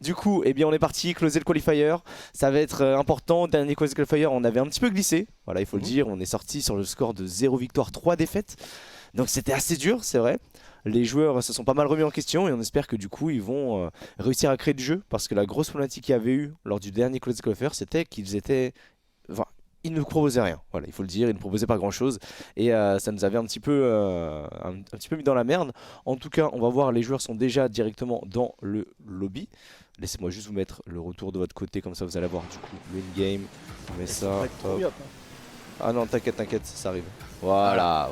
Du coup, eh bien, on est parti, closer le qualifier. Ça va être important. Dernier close qualifier, on avait un petit peu glissé. Voilà, il faut le dire. On est sorti sur le score de 0 victoire, 3 défaites. Donc c'était assez dur, c'est vrai. Les joueurs se sont pas mal remis en question et on espère que du coup ils vont réussir à créer du jeu. Parce que la grosse problématique qu'il y avait eu lors du dernier close qualifier, c'était qu'ils étaient... Enfin, ils ne proposaient rien, voilà, il faut le dire, ils ne proposaient pas grand chose et ça nous avait un petit peu mis dans la merde. En tout cas, on va voir, les joueurs sont déjà directement dans le lobby. Laissez-moi juste vous mettre le retour de votre côté, comme ça vous allez voir du coup le in-game. On met ça, top. Ah non, t'inquiète, ça arrive. Voilà.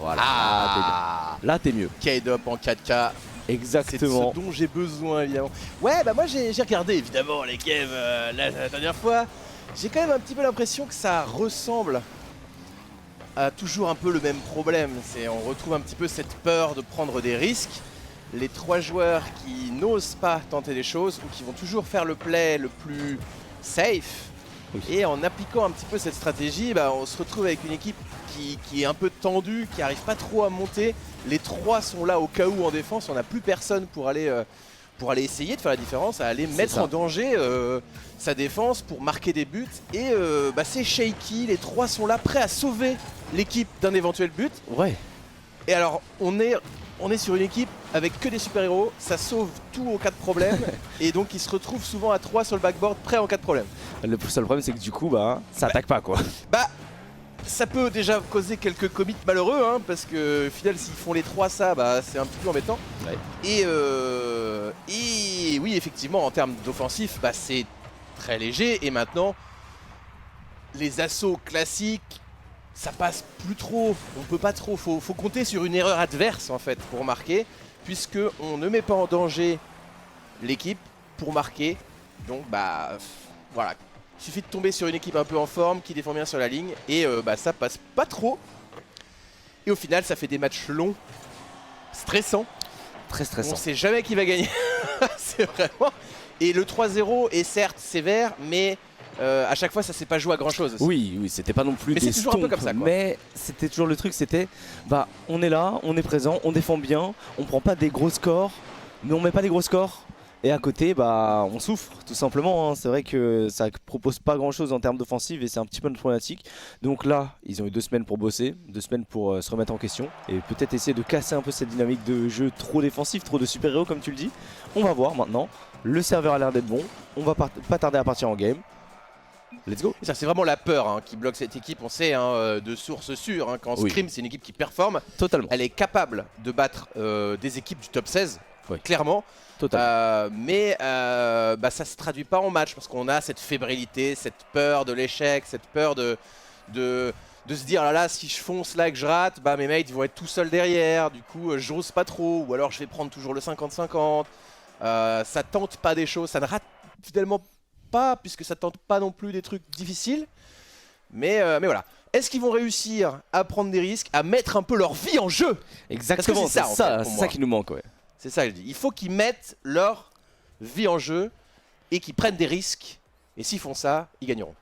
Là t'es mieux. K-Dop en 4K. Exactement. C'est ce dont j'ai besoin évidemment. Ouais, bah moi j'ai regardé évidemment les games la dernière fois. J'ai quand même un petit peu l'impression que ça ressemble à toujours un peu le même problème. On retrouve un petit peu cette peur de prendre des risques. Les 3 joueurs qui n'osent pas tenter des choses ou qui vont toujours faire le play le plus safe. Oui. Et en appliquant un petit peu cette stratégie, bah, on se retrouve avec une équipe qui est un peu tendue, qui n'arrive pas trop à monter. Les 3 sont là au cas où en défense, on n'a plus personne pour aller essayer de faire la différence, à aller mettre en danger sa défense pour marquer des buts. Et bah, c'est shaky, les 3 sont là prêts à sauver l'équipe d'un éventuel but. Ouais. Et alors on est sur une équipe avec que des super-héros, ça sauve tout en cas de problème. Et donc ils se retrouvent souvent à 3 sur le backboard, prêts en cas de problème. Le seul problème c'est que du coup ça attaque pas quoi. Bah ça peut déjà causer quelques commits malheureux hein, parce que au final s'ils font les 3 ça, bah, c'est un petit peu embêtant. Ouais. Et oui effectivement en termes d'offensif, bah, c'est très léger. Et maintenant les assauts classiques, ça passe plus trop, on peut pas trop, faut compter sur une erreur adverse en fait pour marquer, puisque on ne met pas en danger l'équipe pour marquer. Donc bah voilà, il suffit de tomber sur une équipe un peu en forme qui défend bien sur la ligne et bah ça passe pas trop. Et au final ça fait des matchs longs, stressants. Très stressant. On sait jamais qui va gagner, c'est vraiment. Et le 3-0 est certes sévère, mais à chaque fois ça s'est pas joué à grand chose aussi. Oui, c'était pas non plus mais des c'est toujours un peu comme ça quoi. Mais c'était toujours le truc, c'était bah on est là, on est présent, on défend bien, on prend pas des gros scores, mais on met pas des gros scores. Et à côté, bah on souffre tout simplement, hein. C'est vrai que ça propose pas grand chose en termes d'offensive et c'est un petit peu notre problématique. Donc là, ils ont eu 2 semaines pour bosser, 2 semaines pour se remettre en question et peut-être essayer de casser un peu cette dynamique de jeu trop défensif, trop de super-héros comme tu le dis. On va voir maintenant, le serveur a l'air d'être bon, on va pas tarder à partir en game. Let's go. Ça c'est vraiment la peur hein, qui bloque cette équipe, on sait hein, de source sûre, hein, quand Scream c'est une équipe qui performe. Totalement. Elle est capable de battre des équipes du top 16, clairement. Mais bah, ça se traduit pas en match parce qu'on a cette fébrilité, cette peur de l'échec, cette peur de se dire oh là si je fonce là et que je rate, bah mes mates vont être tout seuls derrière, du coup j'ose pas trop, ou alors je vais prendre toujours le 50-50. Ça tente pas des choses, ça ne rate finalement pas puisque ça tente pas non plus des trucs difficiles. Mais voilà. Est-ce qu'ils vont réussir à prendre des risques, à mettre un peu leur vie en jeu? Exactement, c'est ça qui nous manque. Ouais. C'est ça que je dis. Il faut qu'ils mettent leur vie en jeu et qu'ils prennent des risques. Et s'ils font ça, ils gagneront.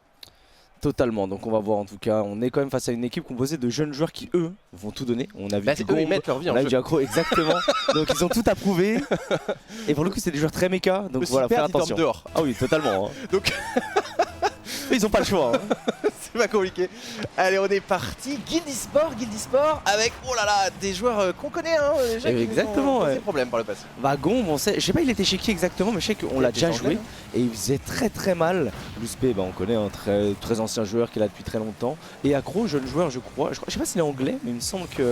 Totalement, donc on va voir en tout cas. On est quand même face à une équipe composée de jeunes joueurs qui eux vont tout donner. On a vu du eux, ils mettent leur vie en jeu. Du accro, exactement. Donc ils ont tout approuvé. Et pour le coup c'est des joueurs très méca. Donc voilà, faire attention. Dehors. Ah oui, totalement. Hein. Donc ils ont pas le choix. Hein. C'est pas compliqué. Allez, on est parti. Guild eSport avec oh là là des joueurs qu'on connaît hein, déjà qui exactement. Ont des problèmes par le passé. Wagon, on sait, je sais pas il était chez qui exactement, mais je sais qu'on l'a déjà joué et il faisait très mal. Luspé, bah on connaît un très ancien joueur qui est là depuis très longtemps. Et Accro, jeune joueur je crois. Je sais pas s'il est anglais, mais il me semble qu'il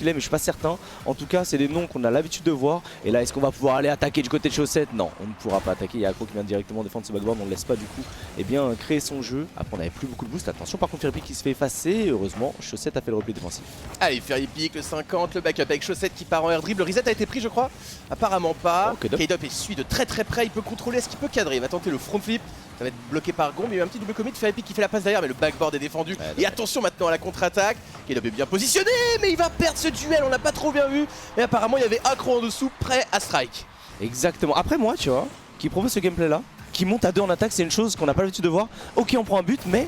est, mais je suis pas certain. En tout cas, c'est des noms qu'on a l'habitude de voir. Et là, est-ce qu'on va pouvoir aller attaquer du côté de Chaussette? Non, on ne pourra pas attaquer. Il y a Accro qui vient directement défendre ce backboard, on ne laisse pas du coup créer son jeu. Après, on n'avait plus beaucoup de boost. Attention, par contre, Fairy qui se fait effacer. Heureusement, Chaussette a fait le repli défensif. Allez, Fairy le 50, le backup avec Chaussette qui part en air dribble. Le reset a été pris, je crois. Apparemment pas. K-Dop suit de très près. Il peut contrôler. Est-ce qu'il peut cadrer? Il va tenter le front flip. Ça va être bloqué par Gombe. Il y a eu un petit double commit. Fairy qui fait la passe derrière, mais le backboard est défendu. Et attention maintenant à la contre-attaque. K-Dop est bien positionné, mais il va perdre ce duel. On l'a pas trop bien vu. Et apparemment, il y avait Accro en dessous, prêt à strike. Exactement. Après, moi, tu vois, qui propose ce gameplay là, qui monte à 2 en attaque, c'est une chose qu'on n'a pas l'habitude de voir. Ok, on prend un but, mais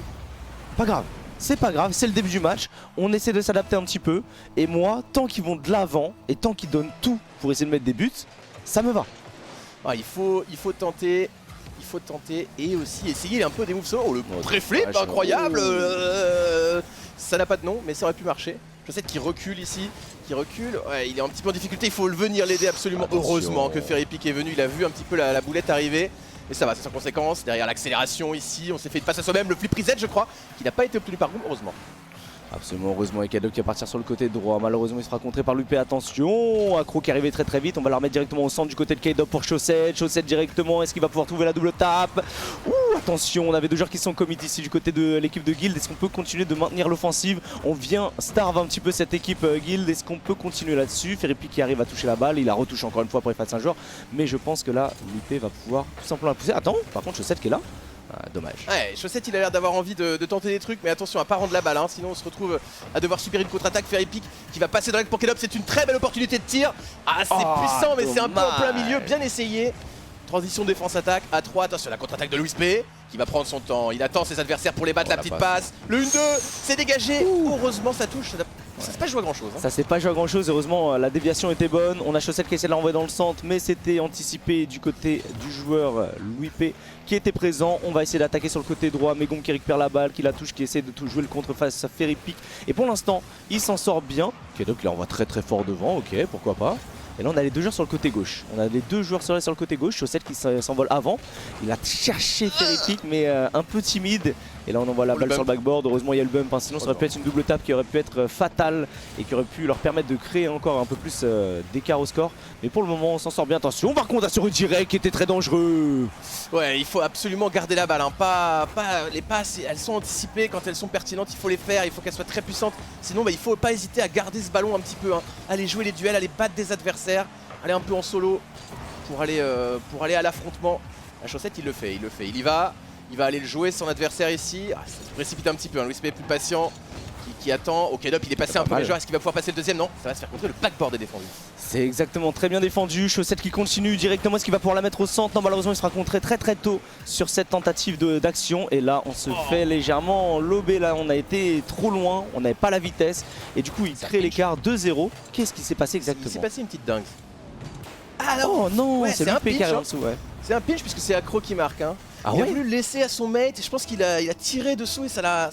pas grave. C'est pas grave, c'est le début du match. On essaie de s'adapter un petit peu. Et moi, tant qu'ils vont de l'avant et tant qu'ils donnent tout pour essayer de mettre des buts, ça me va. Ah, il faut tenter. Il faut tenter et aussi essayer un peu des moves solo. Oh, le pré-flip incroyable. Ça n'a pas de nom, mais ça aurait pu marcher. Chaussette qui recule ici, qui recule. Ouais, il est un petit peu en difficulté, il faut venir l'aider absolument. Attention. Heureusement que Ferrypick est venu, il a vu un petit peu la boulette arriver. Et ça va, c'est sans conséquence. Derrière l'accélération ici, on s'est fait une passe à soi-même, le flip reset je crois, qui n'a pas été obtenu par Goom, heureusement. Absolument, heureusement, et K-Dub qui va partir sur le côté droit. Malheureusement, il sera contré par l'UP. Attention, Accro qui arrivait très vite. On va la remettre directement au centre du côté de K-Dub pour Chaussette. Chaussette directement, est-ce qu'il va pouvoir trouver la double tape? Ouh, attention, on avait 2 joueurs qui sont commit ici du côté de l'équipe de Guild. Est-ce qu'on peut continuer de maintenir l'offensive? On vient starve un petit peu cette équipe Guild. Est-ce qu'on peut continuer là-dessus? Ferrypick qui arrive à toucher la balle. Il la retouche encore une fois pour effacer un joueur. Mais je pense que là, l'UP va pouvoir tout simplement la pousser. Attends, par contre, Chaussette qui est là. Ah, dommage. Ouais, Chaussette il a l'air d'avoir envie de tenter des trucs, mais attention à pas rendre la balle, hein, sinon on se retrouve à devoir subir une contre-attaque. Ferrypick qui va passer dans l'axe pour K-Dub, c'est une très belle opportunité de tir. Ah, c'est puissant, mais c'est un peu en plein milieu, bien essayé. Transition défense-attaque à 3, attention la contre-attaque de Louis P qui va prendre son temps, il attend ses adversaires pour les battre, la petite passe. Le 1-2, c'est dégagé. Heureusement ça touche, ça s'est pas joué à grand chose. Hein. Ça s'est pas joué à grand chose, heureusement la déviation était bonne. On a Chaussette qui essaie de l'envoyer dans le centre, mais c'était anticipé du côté du joueur Louis P qui était présent. On va essayer d'attaquer sur le côté droit, Megon qui récupère la balle, qui la touche, qui essaie de tout jouer le contre face à Ferrypick. Et pour l'instant, il s'en sort bien. K-Dub qui l'envoie très fort devant, ok, pourquoi pas. Et là on a les 2 joueurs sur le côté gauche. On a les 2 joueurs sur le côté gauche. Chaussette qui s'envole avant. Il a cherché Ferrypick mais un peu timide. Et là on envoie la balle sur le backboard. Heureusement il y a le bump, hein. Sinon ça aurait pu être une double tape qui aurait pu être fatale et qui aurait pu leur permettre de créer encore un peu plus d'écart au score. Mais pour le moment on s'en sort bien. Attention par contre sur une direct qui était très dangereux. Ouais, il faut absolument garder la balle, hein. Les passes, elles sont anticipées quand elles sont pertinentes, il faut les faire, il faut qu'elles soient très puissantes. Sinon il faut pas hésiter à garder ce ballon un petit peu, hein. Aller jouer les duels, aller battre des adversaires, aller un peu en solo pour aller à l'affrontement. La Chaussette il le fait, il y va. Il va aller le jouer son adversaire ici. Ah, ça se précipite un petit peu, hein. Louis P est plus patient, qui attend. Ok, K-Dub il est passé un peu les joueurs, est-ce qu'il va pouvoir passer le deuxième? Non, ça va se faire contrer, le backboard est défendu. C'est exactement, très bien défendu. Chaussette qui continue directement, est-ce qu'il va pouvoir la mettre au centre? Non, malheureusement il sera contré très tôt sur cette tentative d'action. Et là on se fait légèrement lober, là on a été trop loin, on n'avait pas la vitesse. Et du coup il crée l'écart 2-0. Qu'est-ce qui s'est passé exactement? Il s'est passé une petite dingue. Ah non, oh non, ouais, c'est un pinch, en dessous, ouais. C'est un pinch puisque c'est Accro qui marque, hein. Ah il ouais, a voulu le laisser à son mate et je pense qu'il a tiré dessous et ça l'a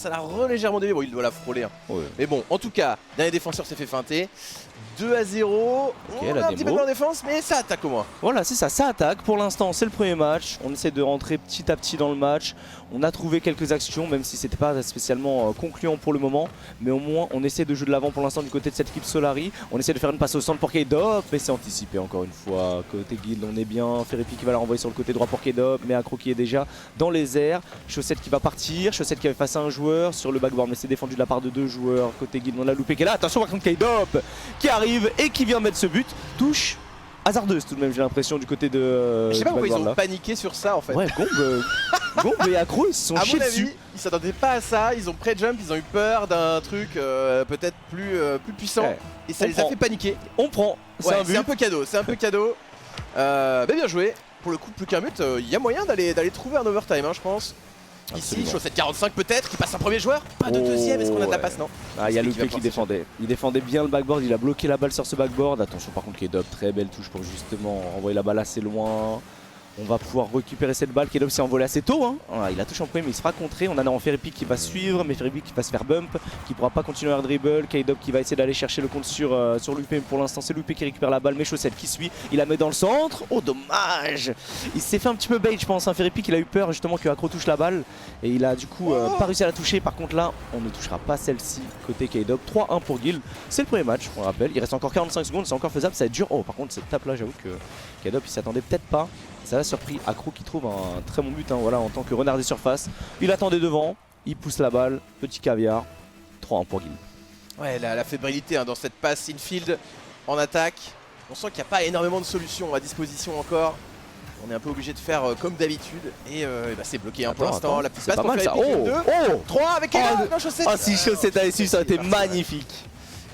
légèrement dévié. Bon, il doit la frôler, hein. Ouais. Mais bon, en tout cas, dernier défenseur s'est fait feinter. 2-0. Okay, on a un petit peu de en défense, mais ça attaque au moins. Voilà, c'est ça, ça attaque. Pour l'instant, c'est le premier match. On essaie de rentrer petit à petit dans le match. On a trouvé quelques actions, même si c'était pas spécialement concluant pour le moment. Mais au moins, on essaie de jouer de l'avant pour l'instant du côté de cette équipe Solari. On essaie de faire une passe au centre pour K-Dub, et c'est anticipé encore une fois. Côté Guild, on est bien. Ferrypick qui va la renvoyer sur le côté droit pour K-Dub, mais Accro qui est déjà dans les airs. Chaussette qui va partir. Chaussette qui avait face à un joueur sur le backboard, mais c'est défendu de la part de 2 joueurs. Côté Guild, on a loupé qui est là. Attention, par contre, K-Dub qui arrive et qui vient mettre ce but. Touche hasardeuse tout de même, j'ai l'impression, du côté de. Je sais pas pourquoi ils ont paniqué sur ça en fait. Ouais, Gombe et Accro, ils se sont chiés dessus. Ils s'attendaient pas à ça, ils ont pré-jump, ils ont eu peur d'un truc peut-être plus puissant, ouais. Et ça les a fait paniquer. On prend, c'est un peu cadeau, c'est un peu cadeau. Mais bien joué. Pour le coup, plus qu'un but, il y a moyen d'aller trouver un overtime, hein, je pense. Absolument. Ici, Chaussette 45 peut-être, qui passe un premier joueur, pas de deuxième, est-ce qu'on a de la passe? Non. Ah, il y a Loupé qui défendait. Il défendait bien le backboard, il a bloqué la balle sur ce backboard. Attention par contre K-Dub, très belle touche pour justement envoyer la balle assez loin. On va pouvoir récupérer cette balle. K-Dub s'est envolé assez tôt, hein. Ah, il a touché en premier mais il sera contré. On a un Ferrypick qui va suivre, mais Ferrypick qui va se faire bump, qui pourra pas continuer à dribble. K-Dub qui va essayer d'aller chercher le compte sur Loupé. Pour l'instant c'est Loupé qui récupère la balle, mais Chaussette qui suit. Il la met dans le centre. Oh dommage. Il s'est fait un petit peu bait je pense. Ferrypick il a eu peur justement que Accro touche la balle. Et il a du coup pas réussi à la toucher. Par contre là on ne touchera pas celle-ci côté K-Dub. 3-1 pour Guild. C'est le premier match, on rappelle. Il reste encore 45 secondes, c'est encore faisable, ça va être dur. Oh par contre cette tape là j'avoue que K-Dub il s'attendait peut-être pas. Ça l'a surpris. Accro qui trouve un très bon but, hein, voilà, en tant que renard des surfaces. Il attendait devant, il pousse la balle, petit caviar. 3-1 pour Guild. Ouais, la fébrilité hein, dans cette passe infield en attaque. On sent qu'il n'y a pas énormément de solutions à disposition encore. On est un peu obligé de faire comme d'habitude. Et bah, c'est bloqué hein, pour l'instant. La petite passe pour faire 3 avec Chaussette. Ah si Chaussette avait su, ça aurait été magnifique.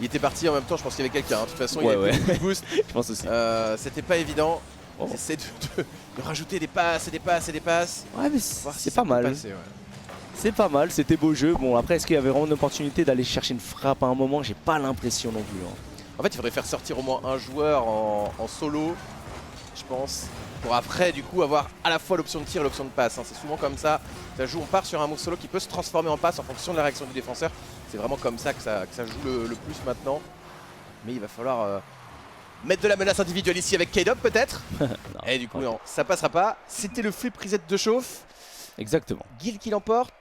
Il était parti en même temps, je pense qu'il y avait quelqu'un. Hein. De toute façon, il y avait beaucoup de boost. Je pense aussi. C'était pas évident. Ils essaient de rajouter des passes et des passes et des passes. Ouais mais c'est pas mal. C'est pas mal, c'était beau jeu. Bon après est-ce qu'il y avait vraiment une opportunité d'aller chercher une frappe à un moment? J'ai pas l'impression non plus. Hein. En fait il faudrait faire sortir au moins un joueur en solo, je pense. pour après du coup avoir à la fois l'option de tir et l'option de passe. Hein. C'est souvent comme ça. Ça joue, on part sur un move solo qui peut se transformer en passe en fonction de la réaction du défenseur. C'est vraiment comme ça que ça joue le plus maintenant. Mais il va falloir mettre de la menace individuelle ici avec K-Dub peut-être. Et du coup non, ça passera pas. C'était le flip reset de chauffe. Exactement. Guild qui l'emporte.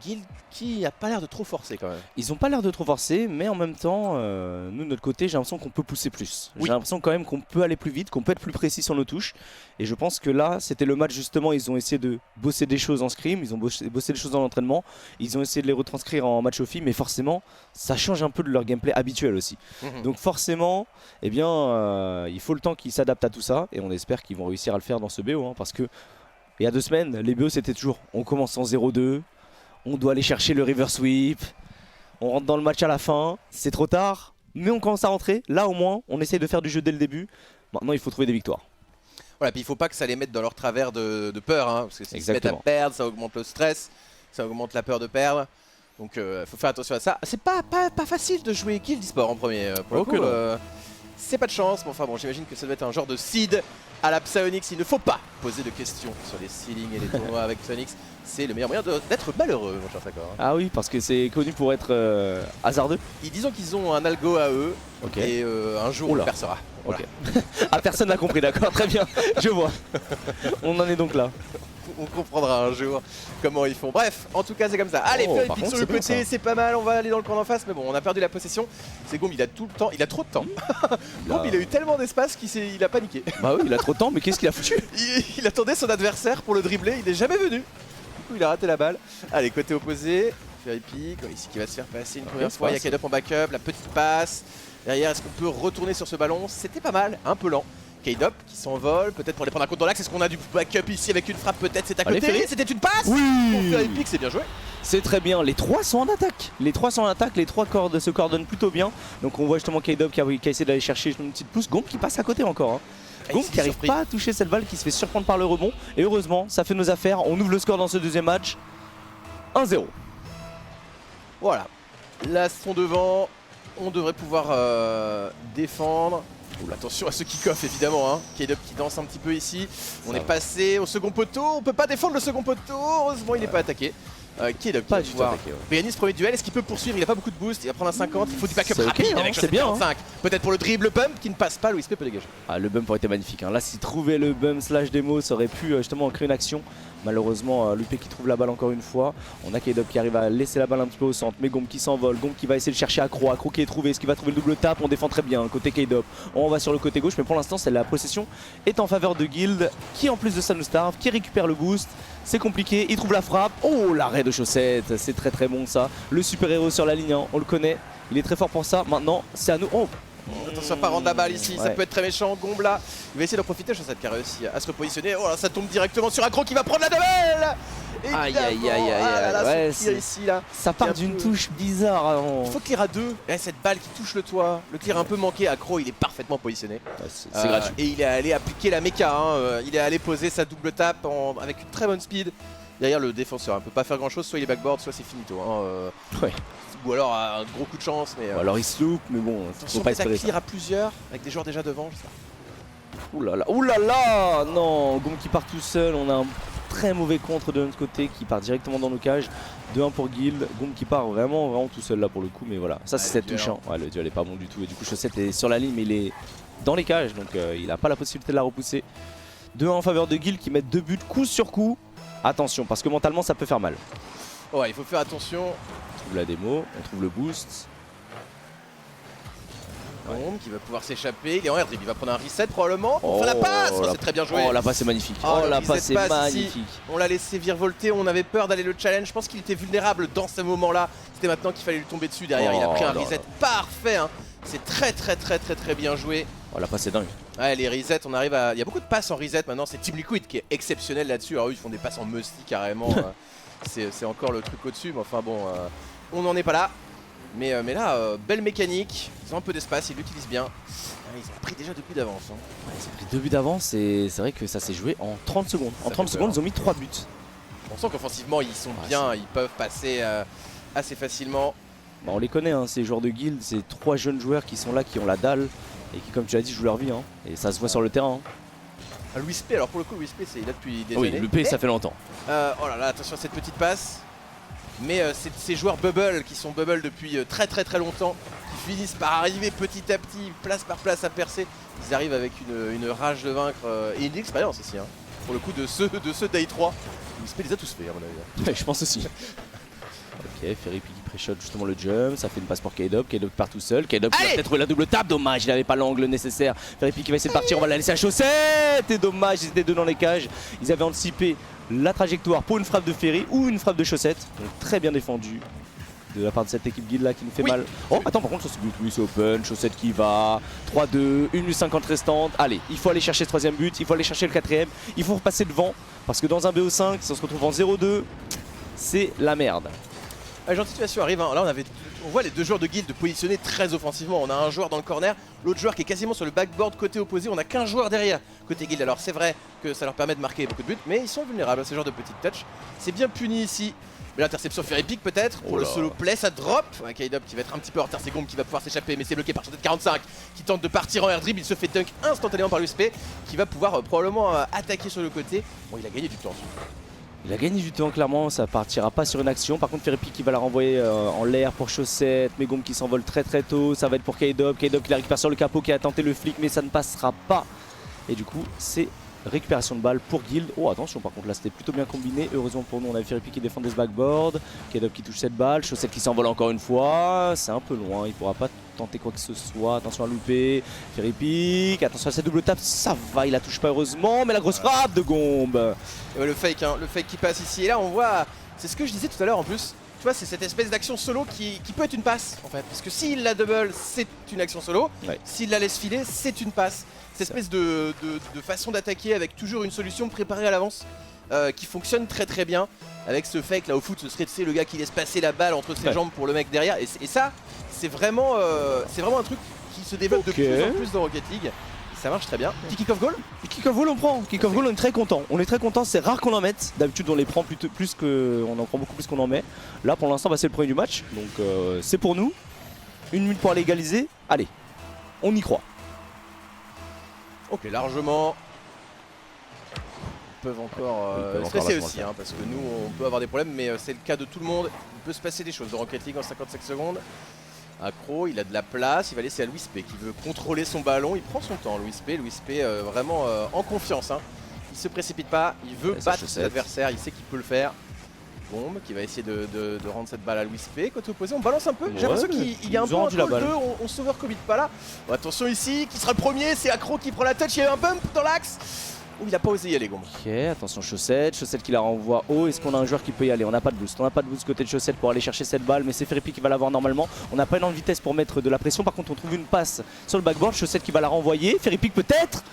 Guild qui a pas l'air de trop forcer quand même. Ils ont pas l'air de trop forcer, mais en même temps, nous de notre côté, j'ai l'impression qu'on peut pousser plus. Oui. J'ai l'impression quand même qu'on peut aller plus vite, qu'on peut être plus précis sur nos touches. Et je pense que là, c'était le match justement, ils ont essayé de bosser des choses en scrim, ils ont bossé des choses dans l'entraînement, ils ont essayé de les retranscrire en match offi, mais forcément, ça change un peu de leur gameplay habituel aussi. Donc forcément, eh bien, il faut le temps qu'ils s'adaptent à tout ça, et on espère qu'ils vont réussir à le faire dans ce BO, hein, parce que il y a 2 semaines, les BO c'était toujours, on commence en 0-2, on doit aller chercher le river sweep, on rentre dans le match à la fin, c'est trop tard, mais on commence à rentrer. Là au moins, on essaye de faire du jeu dès le début. Maintenant, il faut trouver des victoires. Voilà, puis il faut pas que ça les mette dans leur travers de peur, hein, parce que s'ils se mettent à perdre, ça augmente le stress, ça augmente la peur de perdre. Donc il faut faire attention à ça. C'est pas facile de jouer Guild eSport en premier. Pour le coup, c'est pas de chance, mais enfin bon, j'imagine que ça doit être un genre de seed à la Psyonix. Il ne faut pas poser de questions sur les ceilings et les tournois avec Psyonix. C'est le meilleur moyen d'être malheureux, mon cher Sakor. Ah oui, parce que c'est connu pour être hasardeux. Disons qu'ils ont un algo à eux, et un jour on le percera. Voilà. Ah, personne n'a compris, d'accord, très bien, je vois. On en est donc là. On comprendra un jour comment ils font. Bref, en tout cas c'est comme ça. Allez, Furry sur le côté, c'est pas mal, on va aller dans le camp d'en face, mais bon, on a perdu la possession. C'est Gomb, il a tout le temps, il a trop de temps. Gomb, il a eu tellement d'espace qu'il a paniqué. Bah oui, il a trop de temps, mais qu'est-ce qu'il a foutu? Il attendait son adversaire pour le dribbler, il n'est jamais venu. Du coup, il a raté la balle. Allez, côté opposé, Furry pick, ici qui va se faire passer une première fois. Il y a K-Dub en backup, la petite passe. Derrière, est-ce qu'on peut retourner sur ce ballon? C'était pas mal, un peu lent. K-Dub qui s'envole, peut-être pour les prendre un compte dans l'axe. Est-ce qu'on a du backup ici avec une frappe? Peut-être c'est à côté. C'était une passe. Oui. Pour faire épique, c'est bien joué. C'est très bien, les 3 sont en attaque. Les 3 sont en attaque, les 3 cordes se coordonnent plutôt bien. Donc on voit justement K-Dub qui a essayé d'aller chercher une petite pousse. Gomb qui passe à côté encore. Hein. Gomb qui n'arrive pas à toucher cette balle, qui se fait surprendre par le rebond. Et heureusement, ça fait nos affaires. On ouvre le score dans ce deuxième match. 1-0. Voilà. Là, sont devant. On devrait pouvoir défendre. Oula, attention à ce kick-off évidemment, hein. K-Dub qui danse un petit peu ici. On est passé au second poteau, on peut pas défendre le second poteau. Heureusement il n'est pas attaqué. K-Dub pas du tout attaqué. Gagner ce premier duel, est-ce qu'il peut poursuivre? Il a pas beaucoup de boost, il va prendre un 50, il faut du backup rapide okay, avec c'est bien. 45. Peut-être pour le dribble, le bump qui ne passe pas, Louis P peut dégager. Ah, le bump aurait été magnifique. Hein. Là, s'il trouvait le bump slash démo, ça aurait pu justement créer une action. Malheureusement, Lupé qui trouve la balle encore une fois. On a K-Dub qui arrive à laisser la balle un petit peu au centre. Mais Gomb qui s'envole. Gomb qui va essayer de chercher Accro. Accro qui est trouvé. Est-ce qu'il va trouver le double tap? On défend très bien côté K-Dub. On va sur le côté gauche. Mais pour l'instant, la possession est en faveur de Guild. Qui en plus de ça nous starve. Qui récupère le boost. C'est compliqué. Il trouve la frappe. Oh, l'arrêt de chaussette. C'est très très bon ça. Le super héros sur la ligne 1. On le connaît. Il est très fort pour ça. Maintenant, c'est à nous. Oh. Attention à pas rendre la balle ici, ça peut être très méchant. Gomb là, il va essayer d'en profiter. Chaussette qui a réussi à se repositionner. Oh là, ça tombe directement sur Accro qui va prendre la double. Aïe aïe aïe aïe, ouais, ici, là. Ça part d'une touche bizarre avant. Il faut tir à 2. Et cette balle qui touche le toit, le tir un peu manqué. Accro, il est parfaitement positionné. C'est gratuit. Et il est allé appliquer la méca. Hein. Il est allé poser sa double tape avec une très bonne speed. Derrière le défenseur, il peut pas faire grand chose. Soit il est backboard, soit c'est finito. Hein. Ouais. Ou alors un gros coup de chance. Mais, alors il se loupe, mais bon, faut pas espérer ça. Clear à plusieurs, avec des joueurs déjà devant, je sais pas. Ouh là là, non, Gomb qui part tout seul, on a un très mauvais contre de notre côté qui part directement dans nos cages. 2-1 pour Guild, Gomb qui part vraiment tout seul là pour le coup, mais voilà, ça c'est cette touche. Hein. Ouais, le duel est pas bon du tout, et du coup Chaussette est sur la ligne, mais il est dans les cages, donc il n'a pas la possibilité de la repousser. 2-1 en faveur de Guild qui met 2 buts coup sur coup. Attention, parce que mentalement ça peut faire mal. Ouais, il faut faire attention. On trouve la démo, on trouve le boost. Gomb qui va pouvoir s'échapper, il est en air, il va prendre un reset probablement pour faire la passe. C'est très bien joué. Oh, la passe est magnifique. Oh, la passe est magnifique. Ici, on l'a laissé virevolter, on avait peur d'aller le challenge. Je pense qu'il était vulnérable dans ce moment-là. C'était maintenant qu'il fallait lui tomber dessus derrière. Il a pris un reset parfait. Hein. C'est très bien joué. Oh, la passe est dingue. Ouais, les resets, on arrive à. Il y a beaucoup de passes en reset maintenant. C'est Team Liquid qui est exceptionnel là-dessus. Alors, eux, ils font des passes en musty carrément. C'est encore le truc au-dessus. Mais enfin, bon, on n'en est pas là. Mais là, belle mécanique. Ils ont un peu d'espace, ils l'utilisent bien. Ils ont pris déjà 2 buts d'avance. Hein. Ouais, ils ont pris 2 buts d'avance et c'est vrai que ça s'est joué en 30 secondes. En 30 secondes, ils ont mis 3 buts. On sent qu'offensivement, ils sont bien. Ils peuvent passer assez facilement. Bah, on les connaît, hein, ces joueurs de Guild. C'est 3 jeunes joueurs qui sont là, qui ont la dalle. Et qui, comme tu l'as dit, jouent leur vie. Hein. Et ça se voit sur le terrain. Hein. Louis P, alors pour le coup Louis P il est là depuis des Oui, années. le P ça fait longtemps. Oh là là, attention à cette petite passe. Mais c'est ces joueurs bubble qui sont bubble depuis très longtemps, qui finissent par arriver petit à petit, place par place à percer. Ils arrivent avec une rage de vaincre et une expérience aussi. Hein. Pour le coup de ce Day 3, Louis P les a tous fait à mon avis. Ouais, je pense aussi. Ok, Ferry qui pré-shot justement le jump, ça fait une passe pour K-Dub, K-Dub part tout seul, K-Dub qui va peut-être trouver la double tape, dommage, il n'avait pas l'angle nécessaire. Ferry qui va essayer de partir, on va la laisser à chaussette, et dommage, ils étaient deux dans les cages, ils avaient anticipé la trajectoire pour une frappe de Ferry ou une frappe de chaussette, donc très bien défendu de la part de cette équipe guild là qui nous fait mal. Oh attends, par contre sur ce but, oui c'est open, chaussette qui va, 3-2, 1 minute 50 restante, allez, il faut aller chercher ce troisième but, il faut aller chercher le quatrième, il faut repasser devant, parce que dans un BO5, si on se retrouve en 0-2, c'est la merde. La genre de situation arrive, hein. Là on voit les deux joueurs de guild positionnés très offensivement. On a un joueur dans le corner, l'autre joueur qui est quasiment sur le backboard côté opposé. On a qu'un joueur derrière côté guild. Alors c'est vrai que ça leur permet de marquer beaucoup de buts, mais ils sont vulnérables à ce genre de petites touches. C'est bien puni ici. Mais l'interception fait épique peut-être pour le solo play, ça drop. K-Dub qui va être un petit peu en retard, c'est Gombe qui va pouvoir s'échapper, mais c'est bloqué par Chaussette 45 qui tente de partir en air dribble. Il se fait dunk instantanément par l'USP qui va pouvoir probablement attaquer sur le côté. Bon, il a gagné du temps. Il a gagné du temps clairement, ça partira pas sur une action. Par contre Ferry qui va la renvoyer en l'air pour Chaussette, Megum qui s'envole très tôt, ça va être pour K-Dub, K-Dub qui la récupère sur le capot, qui a tenté le flic mais ça ne passera pas. Et du coup c'est récupération de balle pour Guild. Oh attention, par contre là c'était plutôt bien combiné. Heureusement pour nous on avait Ferry qui défendait ce backboard, K-Dub qui touche cette balle, Chaussette qui s'envole encore une fois. C'est un peu loin, il pourra pas tenter quoi que ce soit. Attention à louper, Ferry Peak, attention à cette double tape, ça va, il la touche pas heureusement, mais la grosse frappe de Gombe. Et ouais, le fake qui passe ici et là, on voit, c'est ce que je disais tout à l'heure en plus. Tu vois, c'est cette espèce d'action solo qui peut être une passe en fait. Parce que s'il la double, c'est une action solo. Ouais. S'il la laisse filer, c'est une passe. Cette espèce de façon d'attaquer avec toujours une solution préparée à l'avance qui fonctionne très bien. Avec ce fake là au foot, ce serait le gars qui laisse passer la balle entre ses jambes pour le mec derrière. Et ça, c'est vraiment un truc qui se développe de plus en plus dans Rocket League. Ça marche très bien. Petit kick-off goal. Kick-off goal on prend. Kick-off goal on est très content. On est très content, c'est rare qu'on en mette. D'habitude on les prend plus que. On en prend beaucoup plus qu'on en met. Là pour l'instant bah, c'est le premier du match. Donc c'est pour nous. Une minute pour aller égaliser. Allez, on y croit. Ok, largement. Ils peuvent encore stresser aussi, hein, parce que nous on peut avoir des problèmes, mais c'est le cas de tout le monde. Il peut se passer des choses dans Rocket League en 55 secondes. Accro, il a de la place, il va laisser à Louis P qui veut contrôler son ballon, il prend son temps Louis P vraiment en confiance, hein. Il se précipite pas, il veut battre ses adversaires, il sait qu'il peut le faire. Bombe qui va essayer de rendre cette balle à Louis P, côté opposé, on balance un peu, j'ai l'impression qu'il y a un peu un call 2, on s'overcommit pas là. Bon, attention ici, qui sera le premier, c'est Accro qui prend la touch, il y a un bump dans l'axe. Oh, il a pas osé y aller, Gombe. Ok, attention Chaussette qui la renvoie haut. Est-ce qu'on a un joueur qui peut y aller? On n'a pas de boost. On n'a pas de boost côté de Chaussette pour aller chercher cette balle, mais c'est Ferry qui va l'avoir normalement. On n'a pas énorme vitesse pour mettre de la pression. Par contre, on trouve une passe sur le backboard. Chaussette qui va la renvoyer. Ferry peut-être.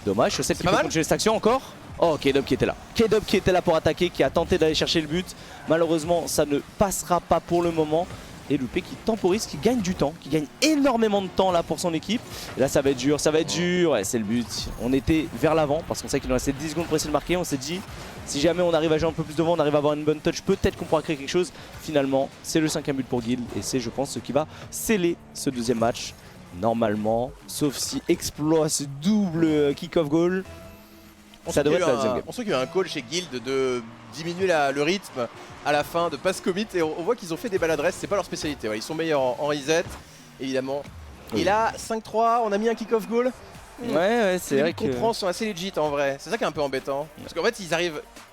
Dommage, Chaussette qui peut continuer cette action encore. Oh, K-Dub qui était là. K-Dub qui était là pour attaquer, qui a tenté d'aller chercher le but. Malheureusement, ça ne passera pas pour le moment. Et Loupé qui temporise, qui gagne du temps, qui gagne énormément de temps là pour son équipe. Et là ça va être dur, ouais, c'est le but. On était vers l'avant parce qu'on sait qu'il nous restait 10 secondes pour essayer de marquer. On s'est dit, si jamais on arrive à jouer un peu plus devant, on arrive à avoir une bonne touch, peut-être qu'on pourra créer quelque chose. Finalement, c'est le 5e but pour Guild et c'est je pense ce qui va sceller ce deuxième match. Normalement, sauf si exploit ce double kick-off goal. Ça devrait être la deuxième game. On sent qu'il y a eu un call chez Guild de diminuer le rythme à la fin, de pas se commit, et on voit qu'ils ont fait des maladresses, c'est pas leur spécialité. Ouais, ils sont meilleurs en reset, évidemment. Oui. Et là, 5-3, on a mis un kick-off goal. Ouais, c'est vrai que les comprends sont assez legit en vrai. C'est ça qui est un peu embêtant. Parce qu'en fait,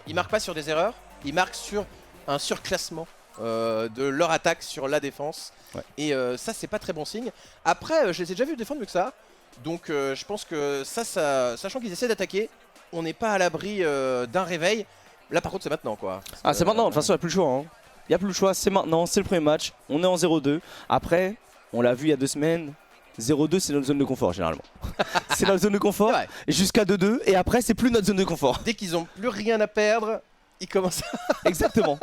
ils marquent pas sur des erreurs, ils marquent sur un surclassement de leur attaque sur la défense. Ouais. Et ça, c'est pas très bon signe. Après, je les ai déjà vus défendre mieux que ça. Donc, je pense que ça sachant qu'ils essaient d'attaquer, on n'est pas à l'abri d'un réveil. Là par contre c'est maintenant quoi. Ah c'est maintenant, de toute façon il n'y a plus le choix. Hein. Il n'y a plus le choix, c'est maintenant, c'est le premier match. On est en 0-2. Après, on l'a vu il y a 2 semaines, 0-2 c'est notre zone de confort généralement. C'est notre zone de confort jusqu'à 2-2 et après c'est plus notre zone de confort. Dès qu'ils n'ont plus rien à perdre, ils commencent à... Exactement.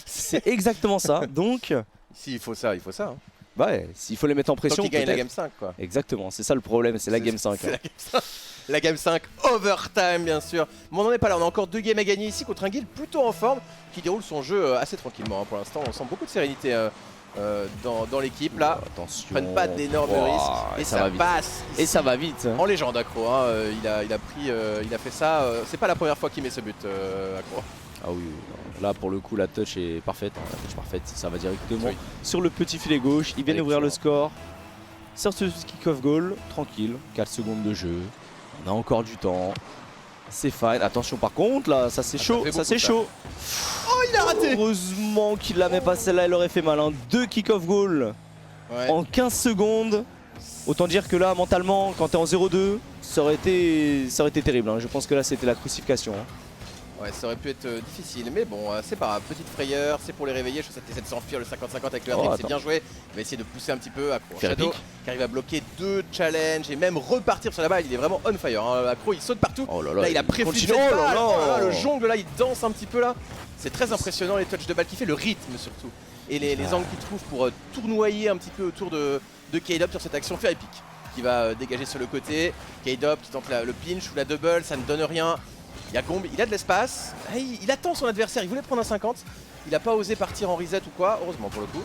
C'est exactement ça. Donc... Si il faut ça, il faut ça. Hein. Bah ouais, s'il faut les mettre en pression. Ils gagnent la game 5 quoi. Exactement, c'est ça le problème, c'est la game 5. C'est la game 5. La game 5, overtime bien sûr. Mais on n'en est pas là, on a encore 2 games à gagner ici contre un Guild plutôt en forme qui déroule son jeu assez tranquillement hein, pour l'instant. On sent beaucoup de sérénité dans l'équipe là. Attention. Ils prennent pas d'énormes risques et ça passe. Et ça va vite. En légende Accro, hein. Il a fait ça. C'est pas la première fois qu'il met ce but, Accro. Ah oui, là pour le coup la touch est parfaite, la touch parfaite, ça va directement Oui. sur le petit filet gauche. Ils viennent ouvrir le score. Sur ce kick-off goal, tranquille, 4 secondes de jeu. On a encore du temps. C'est fine. Attention par contre là, ça c'est chaud, ça c'est chaud. Oh il a raté. Heureusement qu'il la met pas celle-là, elle aurait fait mal. 2 kick-off goal en 15 secondes. Autant dire que là mentalement quand t'es en 0-2, ça aurait été terrible. Je pense que là c'était la crucifixion. Ouais, ça aurait pu être difficile, mais bon, c'est pas grave. Petite frayeur, c'est pour les réveiller. Chaussette essaie de s'enfuir le 50-50 avec le c'est bien joué. Il va essayer de pousser un petit peu Accro. Shadow qui arrive à bloquer 2 challenges et même repartir sur la balle. Il est vraiment on fire. Accro il saute partout. Oh là, il a préflipé cette balle. Oh là là, le jongle là, il danse un petit peu là. C'est très impressionnant les touches de balle qu'il fait, le rythme surtout. Et les angles qu'il trouve pour tournoyer un petit peu autour de K-Dop sur cette action Fairy Pick qui va dégager sur le côté. K-Dop qui tente le pinch ou la double, ça ne donne rien. Il y a Gombe, il a de l'espace, il attend son adversaire, il voulait prendre un 50, il n'a pas osé partir en reset ou quoi, heureusement pour le coup.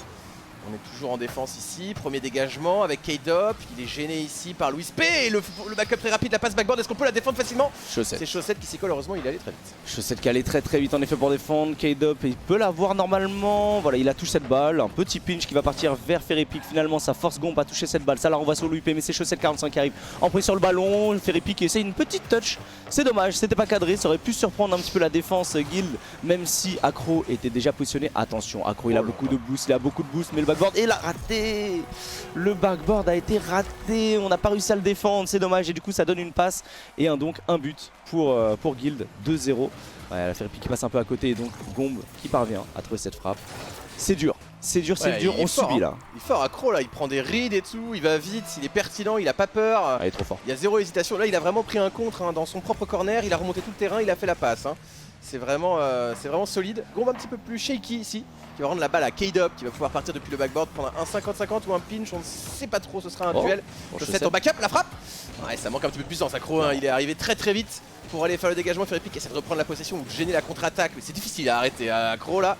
On est toujours en défense ici, premier dégagement avec K-Dop, il est gêné ici par Louis P et le backup très rapide, la passe backboard, est-ce qu'on peut la défendre facilement? Chaussette. C'est Chaussette qui s'y colle, heureusement il est allé très vite. Chaussette qui allait très vite en effet pour défendre, K-Dop il peut l'avoir normalement, voilà il a touché cette balle, un petit pinch qui va partir vers Ferrepic, finalement ça force Gombe à toucher cette balle, ça la renvoie sur Louis P mais c'est Chaussette 45 qui arrive en prise sur le ballon, Ferrepic essaie une petite touch, c'est dommage, c'était pas cadré, ça aurait pu surprendre un petit peu la défense Guild, même si Accro était déjà positionné, attention Accro il a beaucoup de boost, mais le backboard il a raté. Le backboard a été raté, on n'a pas réussi à le défendre, c'est dommage et du coup ça donne une passe et donc un but pour Guild, 2-0. Ouais, la Ferrepic qui passe un peu à côté et donc Gombe qui parvient à trouver cette frappe. C'est dur, on subit là. Il est fort Accro là, il prend des rides et tout, il va vite, il est pertinent, il a pas peur. Ah, il est trop fort. Il y a zéro hésitation, là il a vraiment pris un contre dans son propre corner, il a remonté tout le terrain, il a fait la passe. C'est vraiment solide. Gombe un petit peu plus shaky ici, qui va rendre la balle à K-Dop, qui va pouvoir partir depuis le backboard, prendre un 50-50 ou un pinch, on ne sait pas trop, ce sera un duel. Chaussette en backup, la frappe. Ouais, ça manque un petit peu de puissance Accro, il est arrivé très vite pour aller faire le dégagement. Ferrepic essaie de reprendre la possession ou de gêner la contre-attaque, mais c'est difficile à arrêter Accro là.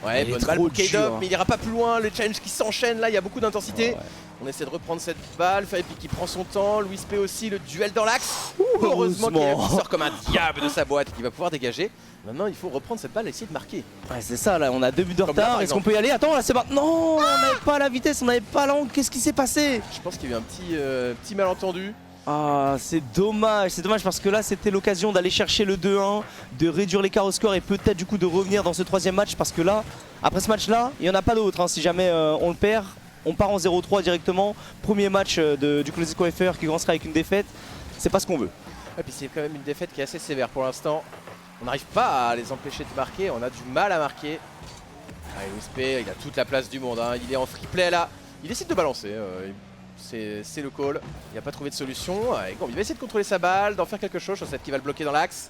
Ouais, bonne balle pour K-Dop, mais il ira pas plus loin, le challenge qui s'enchaîne là, il y a beaucoup d'intensité. On essaie de reprendre cette balle, Ferrepic qui prend son temps, Louis P aussi, le duel dans l'axe. Heureusement qu'il sort comme un diable de sa boîte et qu'il va pouvoir dégager. Maintenant il faut reprendre cette balle et essayer de marquer. Ouais c'est ça là, on a 2 buts de retard, est-ce qu'on peut y aller? Attends là c'est pas... Non, on n'avait pas la vitesse, on n'avait pas l'angle, qu'est-ce qui s'est passé? Je pense qu'il y a eu un petit malentendu. Ah c'est dommage parce que là c'était l'occasion d'aller chercher le 2-1, de réduire l'écart au score et peut-être du coup de revenir dans ce 3e match parce que là, après ce match là, il n'y en a pas d'autre, si jamais on le perd, on part en 0-3 directement, premier match du Closed Qualifier qui commencera avec une défaite, c'est pas ce qu'on veut. Et puis c'est quand même une défaite qui est assez sévère pour l'instant, on n'arrive pas à les empêcher de marquer, on a du mal à marquer. Allez, Louis P, il a toute la place du monde, il est en free play là, il décide de balancer. C'est le call, il n'a pas trouvé de solution. Il va essayer de contrôler sa balle, d'en faire quelque chose. Chaussette qui va le bloquer dans l'axe.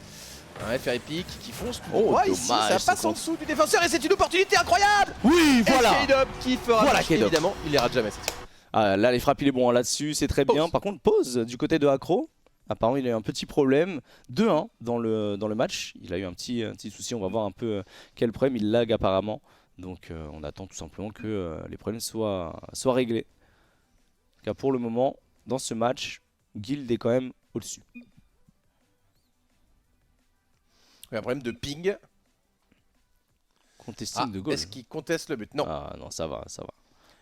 Ouais, Ferrepic qui fonce tout droit ici, ça passe en dessous du défenseur et c'est une opportunité incroyable. Oui, voilà. Et K-Dop qui fera évidemment, il les rate jamais. Là les frappes il est bon là-dessus, c'est très bien. Par contre pause du côté de Accro. Apparemment il a eu un petit problème. 2-1 dans le match. Il a eu un petit souci, on va voir un peu quel problème. Il lag apparemment. Donc on attend tout simplement que les problèmes soient réglés. Car pour le moment, dans ce match, Guild est quand même au-dessus. Il y a un problème de ping. Contesting de goal. Est-ce qu'il conteste le but? Non. Ah non, ça va.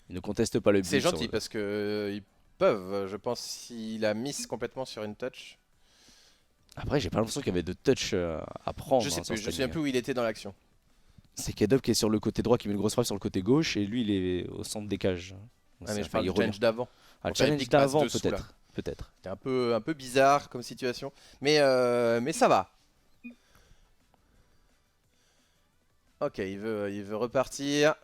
Il ne conteste pas le but. C'est gentil parce que ils peuvent, je pense, s'il a miss complètement sur une touch. Après, j'ai pas l'impression qu'il y avait de touch à prendre. Je sais plus où il était dans l'action. C'est K-Dop qui est sur le côté droit, qui met une grosse frappe sur le côté gauche, et lui il est au centre des cages. Mais je parle du challenge d'avant. Le challenge d'avant peut-être. C'était un peu bizarre comme situation, mais ça va. Ok, il veut repartir.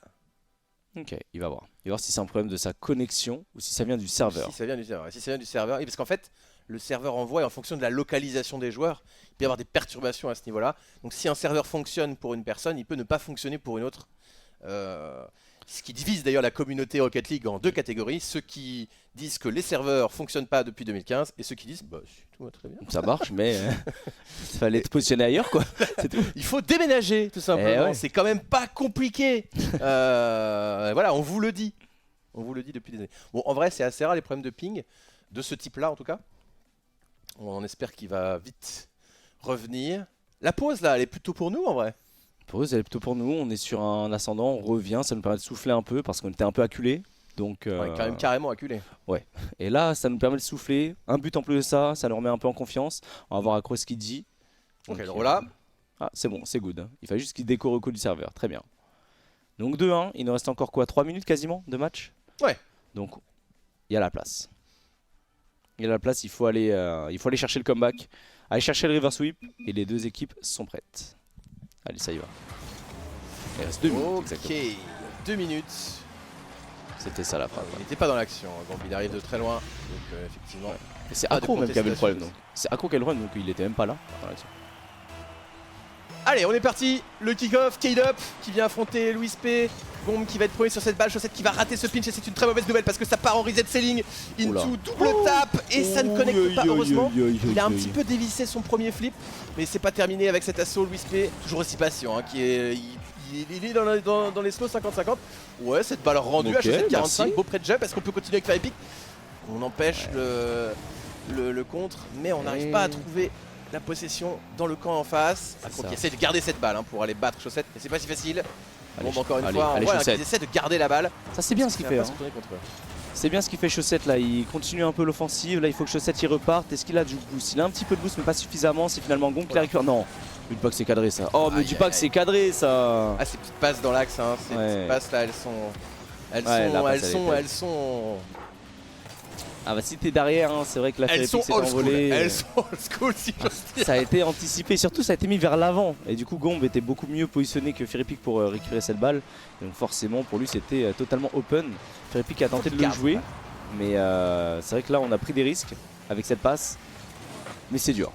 Ok, il va voir. Il va voir si c'est un problème de sa connexion ou si ça vient du serveur. Si ça vient du serveur, parce qu'en fait, le serveur envoie et en fonction de la localisation des joueurs, il peut y avoir des perturbations à ce niveau-là. Donc si un serveur fonctionne pour une personne, il peut ne pas fonctionner pour une autre. Ce qui divise d'ailleurs la communauté Rocket League en deux catégories, ceux qui disent que les serveurs fonctionnent pas depuis 2015 et ceux qui disent bah tout va très bien. Ça marche, mais il fallait te positionner ailleurs, quoi. C'est tout. Il faut déménager tout simplement, ouais. c'est quand même pas compliqué. Voilà, on vous le dit. On vous le dit depuis des années. Bon, en vrai, c'est assez rare les problèmes de ping, de ce type-là en tout cas. On espère qu'il va vite revenir. La pause là, elle est plutôt pour nous en vrai. Pour eux, c'est plutôt pour nous. On est sur un ascendant, on revient, ça nous permet de souffler un peu parce qu'on était un peu acculé. Donc, Ouais, quand même carrément acculé. Et là, ça nous permet de souffler. Un but en plus de ça, ça nous remet un peu en confiance. On va voir à quoi ce qu'il dit. Ok, Donc, alors là, ah, c'est bon, c'est good. Il fallait juste qu'il décore au coup du serveur. Très bien. Donc 2-1, il nous reste encore quoi, 3 minutes quasiment de match. Ouais. Donc il y a la place. Il y a la place, il faut aller chercher le comeback, aller chercher le reverse sweep et les deux équipes sont prêtes. Allez, ça y va. Il reste 2 minutes. ok, Exactement. 2 minutes. C'était ça la frappe. Il n'était pas dans l'action, donc il arrive de très loin. Donc effectivement. Et c'est Pas de Accro même qui avait le problème. contestation. C'est Accro qui a le problème, donc il était même pas là dans l'action. Allez, on est parti. Le kick-off, K-Up qui vient affronter Louis P. Gombe qui va être premier sur cette balle, Chaussette qui va rater ce pinch et c'est une très mauvaise nouvelle parce que ça part en reset selling Oula. into double tap et ça ne connecte pas heureusement. Il a un petit peu. peu dévissé son premier flip, mais c'est pas terminé avec cet assaut Louis P. Toujours aussi patient, hein, il est dans les slows 50-50. Ouais, cette balle rendue à Ok, Chaussette 45, merci. beau près de jump. Est-ce qu'on peut continuer avec Fire Epic? On empêche le contre, mais on n'arrive pas à trouver la possession dans le camp en face. C'est Accro ça. qui essaie de garder cette balle pour aller battre Chaussette, mais c'est pas si facile. Allez, Bon, encore une allez, fois, allez, on voit Chaussette. qu'ils essaient de garder la balle. Ça c'est bien ce qu'il Ça fait. va Hein. pas se tourner contre eux. C'est bien ce qu'il fait Chaussette là, il continue un peu l'offensive, là il faut que Chaussette y reparte. Est-ce qu'il a du boost? Il a un petit peu de boost mais pas suffisamment, c'est finalement Gombe qui la récupère. Non, me dis pas que c'est cadré ça. Oh me Aïe, dis pas aïe, que c'est cadré ça. Ah, ces petites passes dans l'axe, hein, ces Ouais. petites passes là, Ouais, la passe, elles sont Ah bah si t'es derrière, hein, c'est vrai que la Fire Epic s'est old school. envolée. Elles sont old school si j'ose dire. Ça a été anticipé, surtout ça a été mis vers l'avant. Et du coup Gombe était beaucoup mieux positionné que Fire Epic pour récupérer cette balle. Donc forcément pour lui c'était totalement open. Fire Epic a tenté de le Garde, jouer. ouais. Mais c'est vrai que là on a pris des risques avec cette passe. Mais c'est dur.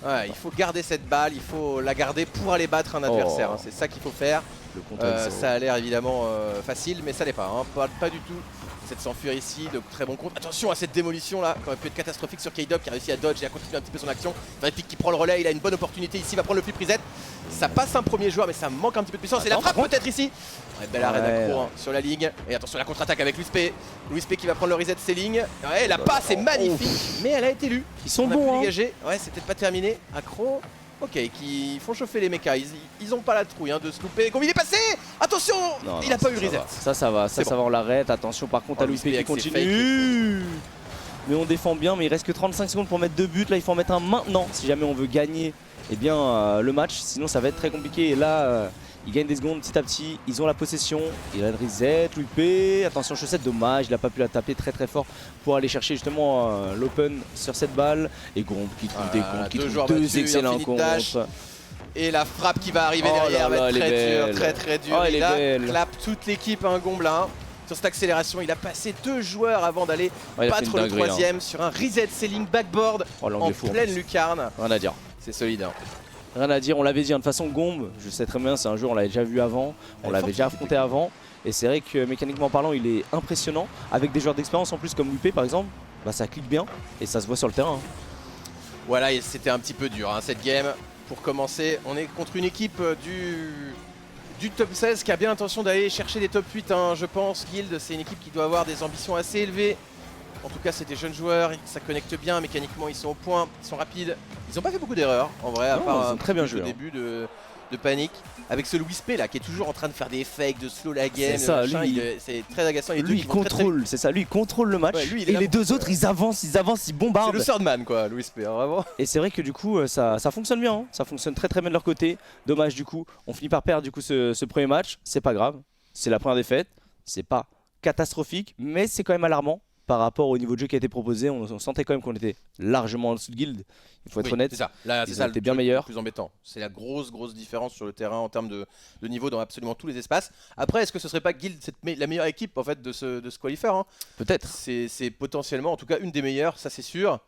Ouais, il faut garder cette balle, il faut la garder pour aller battre un adversaire. Oh. Hein, c'est ça qu'il faut faire. Le contre Ça a l'air évidemment facile, mais ça l'est pas. Hein, pas du tout. C'est de s'enfuir ici, de très bon compte. Attention à cette démolition là, qui aurait pu être catastrophique sur K-Dub qui a réussi à dodge et à continuer un petit peu son action. Epic qui prend le relais, il a une bonne opportunité ici, il va prendre le flip reset. Ça passe un premier joueur, mais ça manque un petit peu de puissance. Et la Attends, frappe par contre. peut-être ici. Ouais, belle arrêt Ouais. d'accro hein, sur la ligne. Et attention à la contre-attaque avec Louis P. Louis P qui va prendre le reset selling. Ouais, la passe est magnifique, mais elle a été lue. Ils sont On a pu bons hein. dégager. Ouais, c'est peut-être pas terminé. Accro. Ok, qui font chauffer les mechas. Ils ont pas la trouille hein, de se louper. Comme il est passé. Attention, Non, il non, a pas ça, eu le ça reset. va. Ça va, C'est ça va, on l'arrête. Attention par contre Oh, à Louis P qui avec ses continue. Mais on défend bien, mais il reste que 35 secondes pour mettre 2 buts. Là, il faut en mettre un maintenant si jamais on veut gagner le match. Sinon, ça va être très compliqué. Et là, ils gagnent des secondes petit à petit. Ils ont la possession. Il a le reset. Louis P. Attention, Chaussette, dommage. Il n'a pas pu la taper très très fort pour aller chercher justement l'open sur cette balle. Et Gombe qui trouve des Voilà, comptes, qui deux trouve joueurs 2 battus, excellents Infinite Dash. comptes. Et la frappe qui va arriver Oh derrière là là, va elle être est très belle. dure, très dure. Oh, elle Il est a belle. clap toute l'équipe, un Gombe là. Sur cette accélération, il a passé 2 joueurs avant d'aller Ouais, il a fait battre une le dinguerie, hein. 3ème sur un reset selling backboard Oh, l'angle en est fou, en pleine plus. lucarne. Rien à dire. C'est solide. Hein. Rien à dire, on l'avait dit, hein, de toute façon Gombe, je sais très bien, c'est un jeu, on l'avait déjà vu avant, on Elle est l'avait forte, déjà cette affronté avant, et c'est vrai que mécaniquement parlant, il est impressionnant, avec des joueurs d'expérience en plus comme Louis P par exemple, bah ça clique bien, et ça se voit sur le terrain. hein. Voilà, et c'était un petit peu dur hein, cette game. Pour commencer, on est contre une équipe du top 16 qui a bien l'intention d'aller chercher des top 8, hein, je pense. Guild, c'est une équipe qui doit avoir des ambitions assez élevées. En tout cas, c'est des jeunes joueurs, ça connecte bien, mécaniquement ils sont au point, ils sont rapides. Ils n'ont pas fait beaucoup d'erreurs en vrai, à Non, part ils ont un très bien joué, au hein. début de panique. Avec ce Louis P là qui est toujours en train de faire des fakes, de slow la game, C'est ça, machin, lui, c'est très agaçant. Les deux Lui qui il vont très, très vite. contrôle, c'est ça, lui il contrôle le match, Ouais, lui, il est et là les pour deux ça. autres ils avancent, ils C'est bombardent. le Swordman quoi, Louis P, hein, vraiment. Et c'est vrai que du coup ça fonctionne bien, hein. Ça fonctionne très très bien de leur côté. Dommage du coup, on finit par perdre du coup ce premier match, c'est pas grave, c'est la première défaite, c'est pas catastrophique, mais c'est quand même alarmant par rapport au niveau de jeu qui a été proposé. On sentait quand même qu'on était largement en dessous de Guild, il faut être Oui, honnête. c'est ça. Là, Ils c'est ça ont été le bien truc meilleurs. le plus embêtant. C'est la grosse différence sur le terrain en termes de niveau dans absolument tous les espaces. Après, est-ce que ce serait pas Guild la meilleure équipe en fait de ce qualifier hein? Peut-être. C'est potentiellement, en tout cas, une des meilleures, ça c'est sûr.